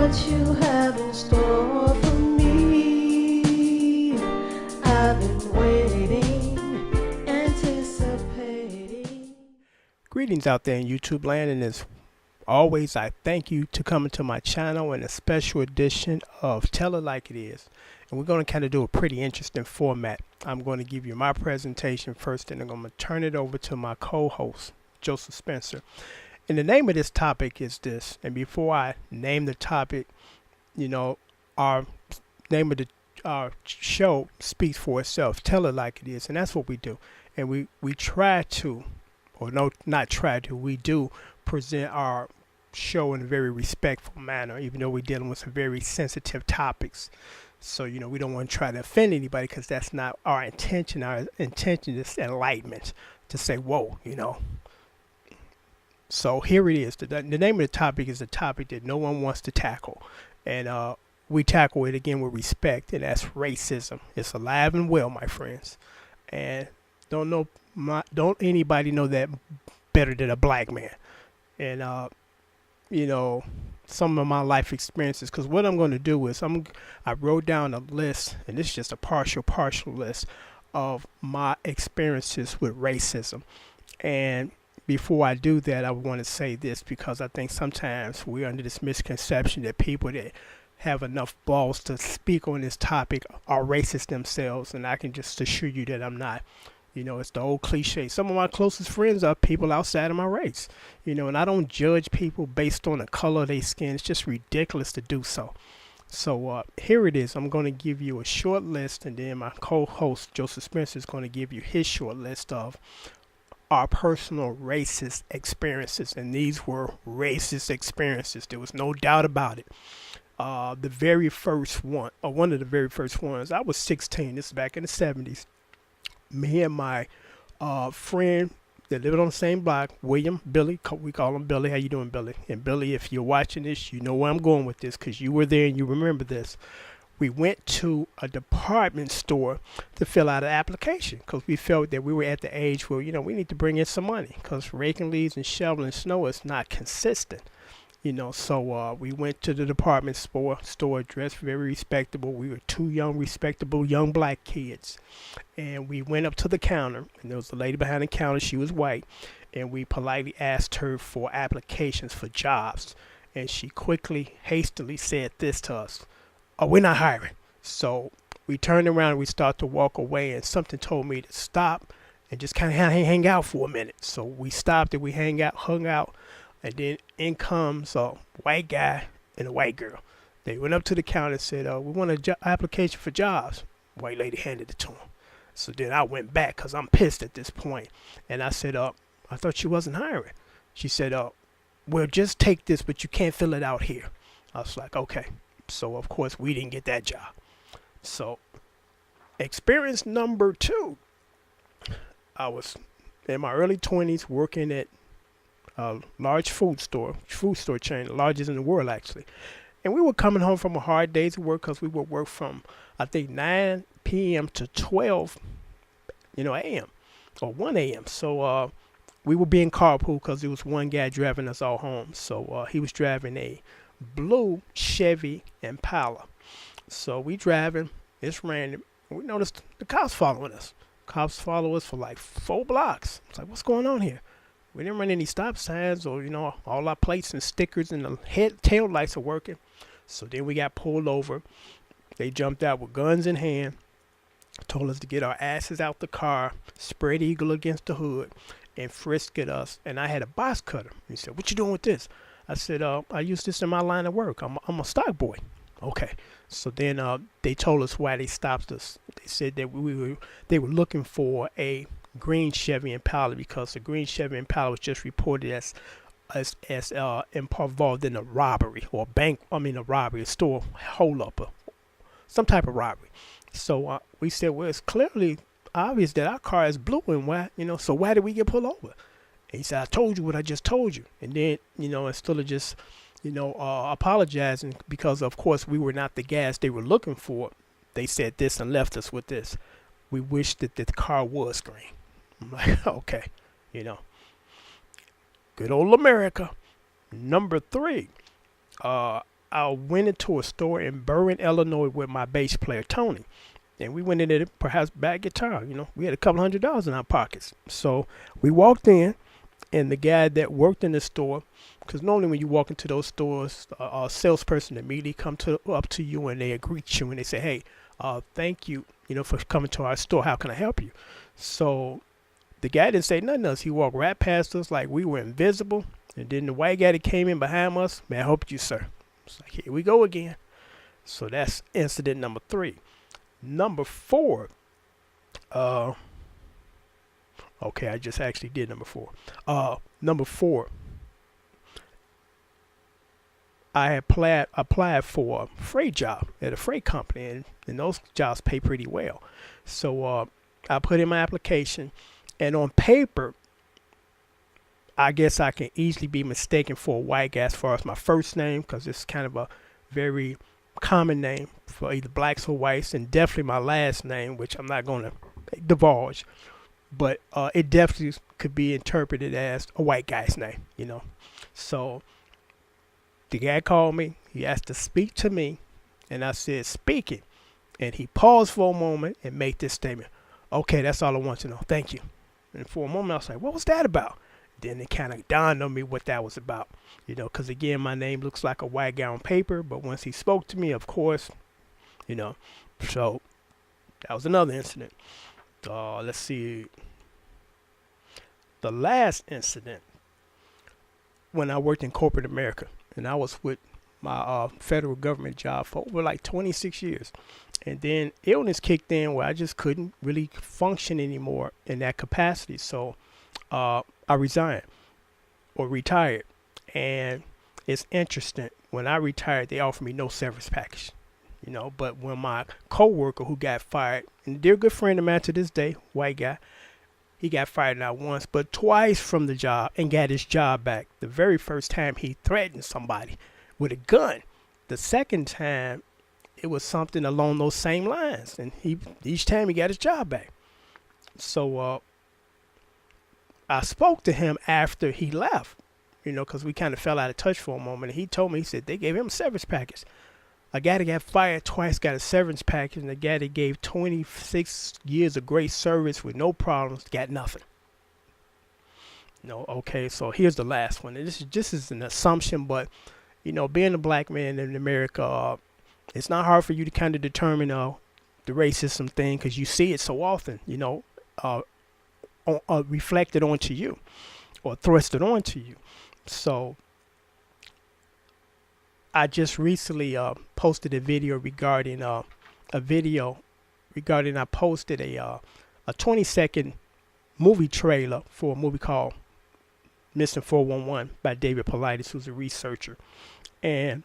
what you have in store for me. I've been waiting, anticipating. Greetings out there in YouTube land, and as always, I thank you to coming to my channel in a special edition of Tell It Like It Is. And we're going to kind of do a pretty interesting format. I'm going to give you my presentation first, and I'm going to turn it over to my co-host, Joseph Spencer. And the name of this topic is this. And before I name the topic, our name of the show speaks for itself. Tell it like it is, and that's what we do. And we try to, or no, not try to, we do present our show in a very respectful manner, even though we're dealing with some very sensitive topics. So, we don't want to try to offend anybody, because that's not our intention. Our intention is enlightenment, to say, whoa, So here it is. The name of the topic is a topic that no one wants to tackle. And we tackle it again with respect, and that's racism. It's alive and well, my friends. And don't anybody know that better than a black man. And some of my life experiences, because what I'm going to do is I wrote down a list, and this is just a partial list of my experiences with racism. And before I do that, I want to say this, because I think sometimes we're under this misconception that people that have enough balls to speak on this topic are racist themselves, and I can just assure you that I'm not. It's the old cliche. Some of my closest friends are people outside of my race, and I don't judge people based on the color of their skin. It's just ridiculous to do so. So here it is. I'm going to give you a short list, and then my co-host, Joseph Spencer, is going to give you his short list of our personal racist experiences. And these were racist experiences. There was no doubt about it. The very first one, or one of the very first ones, I was 16. This is back in the 70s. Me and my friend that lived on the same block, William, Billy, we call him Billy. How you doing, Billy? And Billy, if you're watching this, you know where I'm going with this, because you were there and you remember this. We went to a department store to fill out an application, because we felt that we were at the age where, we need to bring in some money, because raking leaves and shoveling snow is not consistent. So we went to the department store dressed very respectable. We were two respectable young black kids. And we went up to the counter, and there was a lady behind the counter. She was white. And we politely asked her for applications for jobs. And she hastily said this to us: "Oh, we're not hiring." So we turned around and we started to walk away, and something told me to stop and just kind of hang out for a minute. So we stopped and we hung out. And then in comes a white guy and a white girl. They went up to the counter and said, "We want an application for jobs." White lady handed it to him. So then I went back, because I'm pissed at this point. And I said, "I thought she wasn't hiring." She said, "Well, just take this, but you can't fill it out here." I was like, okay. So, of course, we didn't get that job. So, experience number 2. I was in my early 20s working at a large food store chain, the largest in the world, actually. And we were coming home from a hard day's work, because we would work from, I think, 9 p.m. to 12, a.m. or 1 a.m. So we were being carpool, because there was one guy driving us all home. So he was driving a blue Chevy Impala. So we driving, it's random. We noticed the cops following us. Cops follow us for like 4 blocks. It's like, what's going on here? We didn't run any stop signs, or, all our plates and stickers and the tail lights are working. So then we got pulled over. They jumped out with guns in hand, told us to get our asses out the car, spread eagle against the hood, and frisked us. And I had a box cutter. He said, "What you doing with this?" I said, "I use this in my line of work. I'm a stock boy." Okay. So then they told us why they stopped us. They said that they were looking for a green Chevy Impala, because the green Chevy Impala was just reported as involved in a robbery, or a store hold-up, or some type of robbery. So we said, well, it's clearly obvious that our car is blue, and why, so why did we get pulled over? And he said, "I told you what I just told you." And then, instead of just, apologizing, because of course we were not the gas they were looking for, they said this and left us with this: "We wish that the car was green." I'm like, okay, good old America. Number 3, I went into a store in Burren, Illinois with my bass player Tony. And we went in there to perhaps buy a guitar. We had a couple $100 in our pockets. So we walked in, and the guy that worked in the store, because normally when you walk into those stores, a salesperson immediately up to you and they greet you and they say, "Hey, thank you, for coming to our store. How can I help you?" So the guy didn't say nothing else. He walked right past us like we were invisible. And then the white guy that came in behind us, "May I help you, sir?" It's like, here we go again. So that's incident number 3. Number 4. Okay, I just actually did number 4. Number 4. I applied for a freight job at a freight company, and those jobs pay pretty well. So I put in my application, and on paper, I guess I can easily be mistaken for a white guy as far as my first name, because it's kind of a very common name for either blacks or whites, and definitely my last name, which I'm not going to divulge, but it definitely could be interpreted as a white guy's name, So the guy called me. He asked to speak to me, and I said, "Speaking." And he paused for a moment and made this statement: "Okay, that's all I want to know. Thank you." And for a moment, I was like, "What was that about?" Then it kind of dawned on me what that was about, because again, my name looks like a white guy on paper, but once he spoke to me, of course, so that was another incident. Let's see. The last incident, when I worked in corporate America, and I was with my federal government job for over like 26 years. And then illness kicked in where I just couldn't really function anymore in that capacity. So I resigned or retired. And it's interesting. When I retired, they offered me no severance package. But when my coworker who got fired, and they're a good friend of mine to this day, white guy, he got fired not once, but twice from the job and got his job back. The very first time he threatened somebody with a gun. The second time, it was something along those same lines. And each time he got his job back. So I spoke to him after he left, because we kind of fell out of touch for a moment. And he told me, he said, they gave him a severance package. A guy that got fired twice got a severance package, and a guy that gave 26 years of great service with no problems got nothing. Okay, so here's the last one. And this is an assumption, but, being a black man in America, it's not hard for you to kind of determine the racism thing, because you see it so often, reflected onto you or thrusted onto you. So I just recently posted a video regarding I posted a 20-second movie trailer for a movie called Missing 411 by David Paulides, who's a researcher. And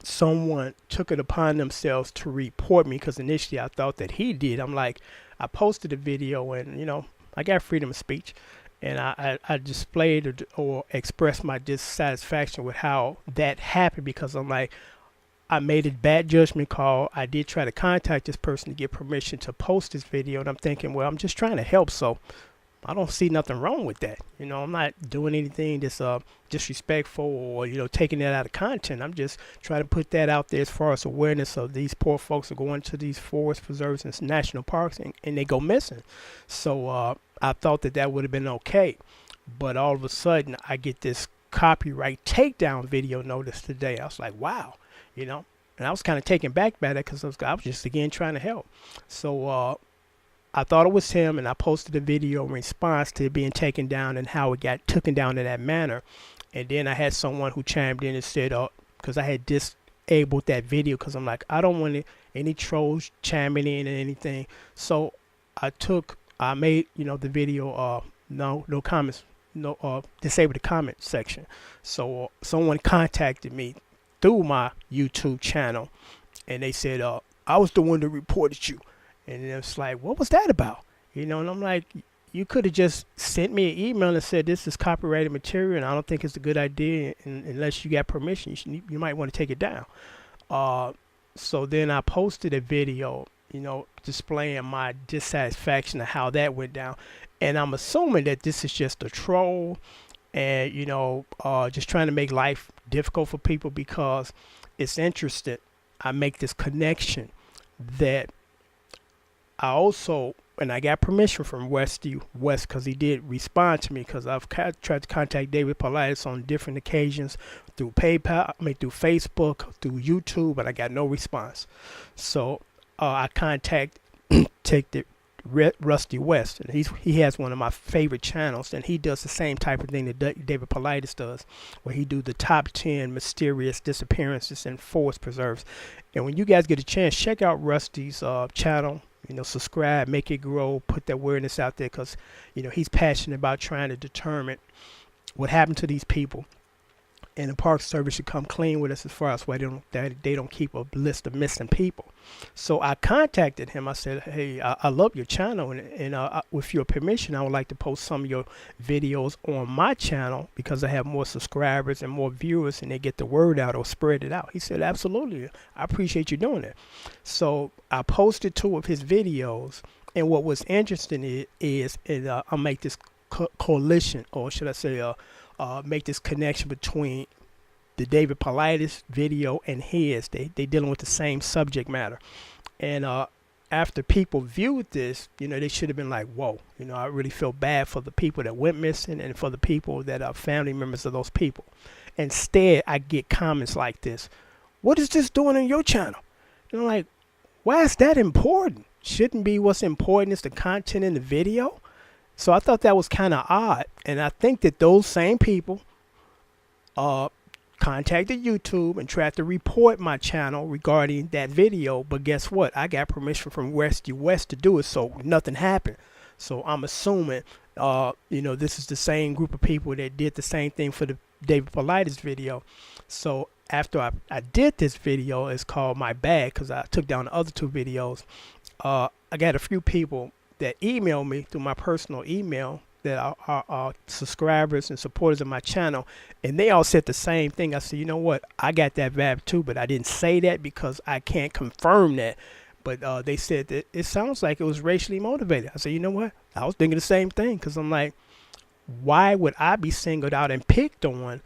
someone took it upon themselves to report me, because initially I thought that he did. I'm like, I posted a video, and I got freedom of speech, and I displayed or expressed my dissatisfaction with how that happened, because I'm like, I made a bad judgment call. I did try to contact this person to get permission to post this video, and I'm thinking, well, I'm just trying to help, so I don't see nothing wrong with that. I'm not doing anything that's disrespectful or, taking that out of content. I'm just trying to put that out there as far as awareness of these poor folks are going to these forest preserves and national parks, and they go missing. So I thought that would have been okay. But all of a sudden, I get this copyright takedown video notice today. I was like, wow, and I was kind of taken back by that, because I was just, again, trying to help. So I thought it was him, and I posted a video in response to it being taken down and how it got taken down in that manner. And then I had someone who chimed in and said, because I had disabled that video, because I'm like, I don't want any trolls chiming in or anything. So I made, the video, no comments, disable the comment section. So someone contacted me through my YouTube channel, and they said, I was the one that reported you. And it's like, what was that about? And I'm like, you could have just sent me an email and said, this is copyrighted material, and I don't think it's a good idea. And unless you got permission, you might want to take it down. So then I posted a video, displaying my dissatisfaction of how that went down. And I'm assuming that this is just a troll, and just trying to make life difficult for people because it's interested. I make this connection that I also, and I got permission from Westy West because he did respond to me because I've tried to contact David Paulides on different occasions through PayPal, through Facebook, through YouTube, but I got no response. So I contacted Rusty West, and he has one of my favorite channels, and he does the same type of thing that David Paulides does, where he do the top 10 mysterious disappearances and forest preserves. And when you guys get a chance, check out Rusty's channel. Subscribe, make it grow, put that awareness out there, because he's passionate about trying to determine what happened to these people. And the Park Service should come clean with us as far as why they don't keep a list of missing people. So I contacted him. I said, hey, I love your channel, and with your permission, I would like to post some of your videos on my channel because I have more subscribers and more viewers, and they get the word out or spread it out. He said, absolutely. I appreciate you doing it. So I posted 2 of his videos, and what was interesting is I'll make this coalition, or should I say make this connection between the David Paulides video and his. They dealing with the same subject matter. And after people viewed this, they should have been like, whoa, I really feel bad for the people that went missing and for the people that are family members of those people. Instead, I get comments like this. What is this doing on your channel? Like, why is that important? Shouldn't be what's important is the content in the video. So I thought that was kind of odd. And I think that those same people contacted YouTube and tried to report my channel regarding that video. But guess what? I got permission from Westy West to do it, so nothing happened. So I'm assuming, this is the same group of people that did the same thing for the David Paulides video. So after I did this video, it's called My Bag, because I took down the other 2 videos. I got a few people that email me through my personal email that are subscribers and supporters of my channel, and they all said the same thing. I said, you know what, I got that vibe too, but I didn't say that because I can't confirm that. But they said that it sounds like it was racially motivated. I said, you know what, I was thinking the same thing, because I'm like, why would I be singled out and picked on,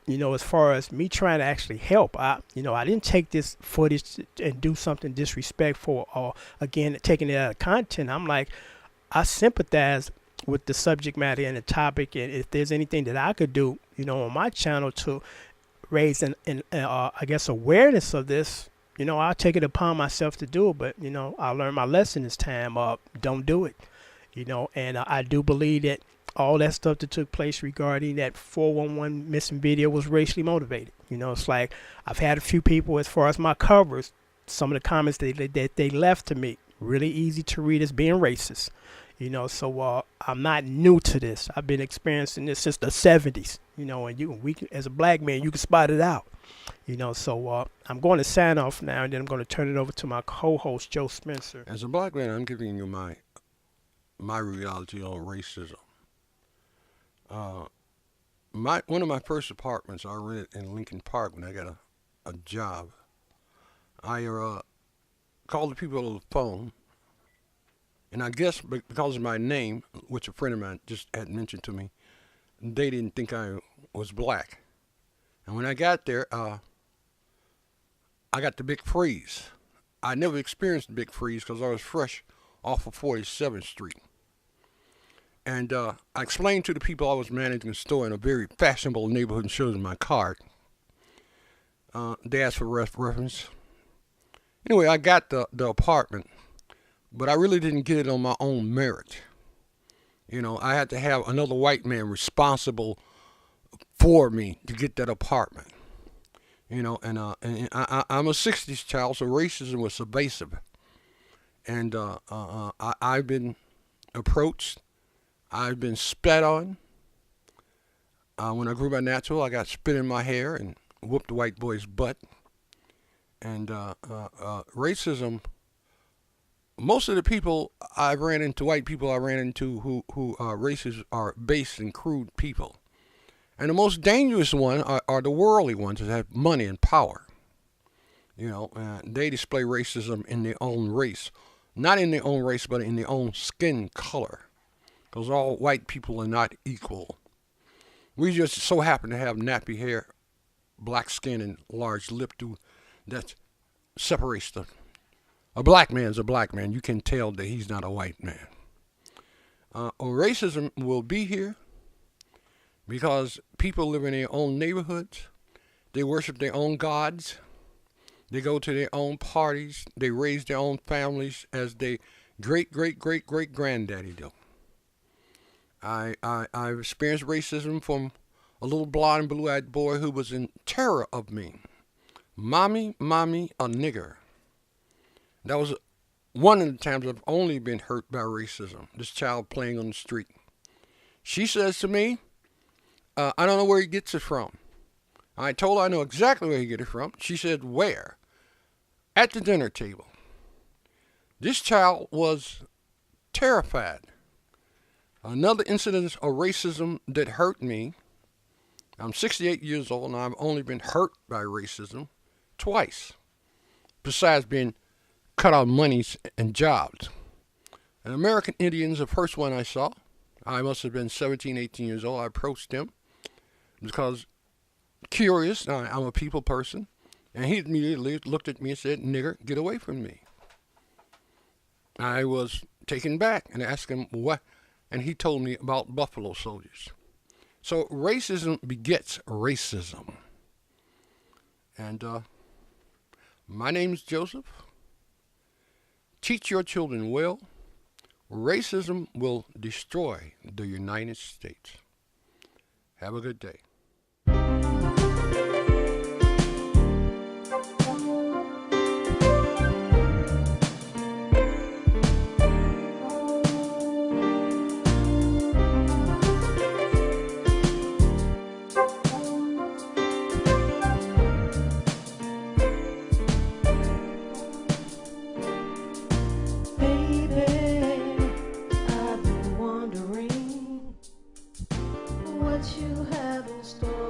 as far as me trying to actually help? I didn't take this footage and do something disrespectful or, again, taking it out of content. I'm like, I sympathize with the subject matter and the topic, and if there's anything that I could do, on my channel to raise I guess awareness of this, I'll take it upon myself to do it. But I learned my lesson this time. Don't do it. And I do believe that all that stuff that took place regarding that 411 missing video was racially motivated. It's like I've had a few people, as far as my covers, some of the comments that they left to me, really easy to read as being racist. So I'm not new to this. I've been experiencing this since the 70s. And as a black man, you can spot it out. So I'm going to sign off now, and then I'm going to turn it over to my co-host, Joe Spencer. As a black man, I'm giving you my reality on racism. One of my first apartments I rented in Lincoln Park when I got a job. I called the people on the phone, and I guess because of my name, which a friend of mine just had mentioned to me, they didn't think I was black. And when I got there, I got the big freeze. I never experienced the big freeze because I was fresh off of 47th Street. And I explained to the people I was managing the store in a very fashionable neighborhood and showed them my card. They asked for reference. Anyway, I got the apartment, but I really didn't get it on my own merit. I had to have another white man responsible for me to get that apartment. And I'm a 60s child, so racism was pervasive. And I've been approached. I've been spat on. When I grew my natural, I got spit in my hair and whooped the white boy's butt. And racism, most of the people I ran into, white people I ran into who are racist, are base and crude people. And the most dangerous one are the worldly ones that have money and power. They display racism in their own race. Not in their own race, but in their own skin color. Because all white people are not equal. We just so happen to have nappy hair, black skin, and large lip. That separates the. A black man's a black man. You can tell that he's not a white man. Racism will be here because people live in their own neighborhoods. They worship their own gods. They go to their own parties. They raise their own families as they great great great great granddaddy do. I've experienced racism from a little blonde blue-eyed boy who was in terror of me. Mommy, a nigger. That was one of the times I've only been hurt by racism. This child playing on the street. She says to me, I don't know where he gets it from. I told her I know exactly where he gets it from. She said, where? At the dinner table. This child was terrified. Another incident of racism that hurt me. I'm 68 years old and I've only been hurt by racism twice. Besides being cut out monies and jobs. An American Indian's the first one I saw. I must have been 17, 18 years old. I approached him because curious. I'm a people person. And he immediately looked at me and said, nigger, get away from me. I was taken back and asked him what, and he told me about Buffalo Soldiers. So racism begets racism. And my name's Joseph. Teach your children well. Racism will destroy the United States. Have a good day. What you have in store.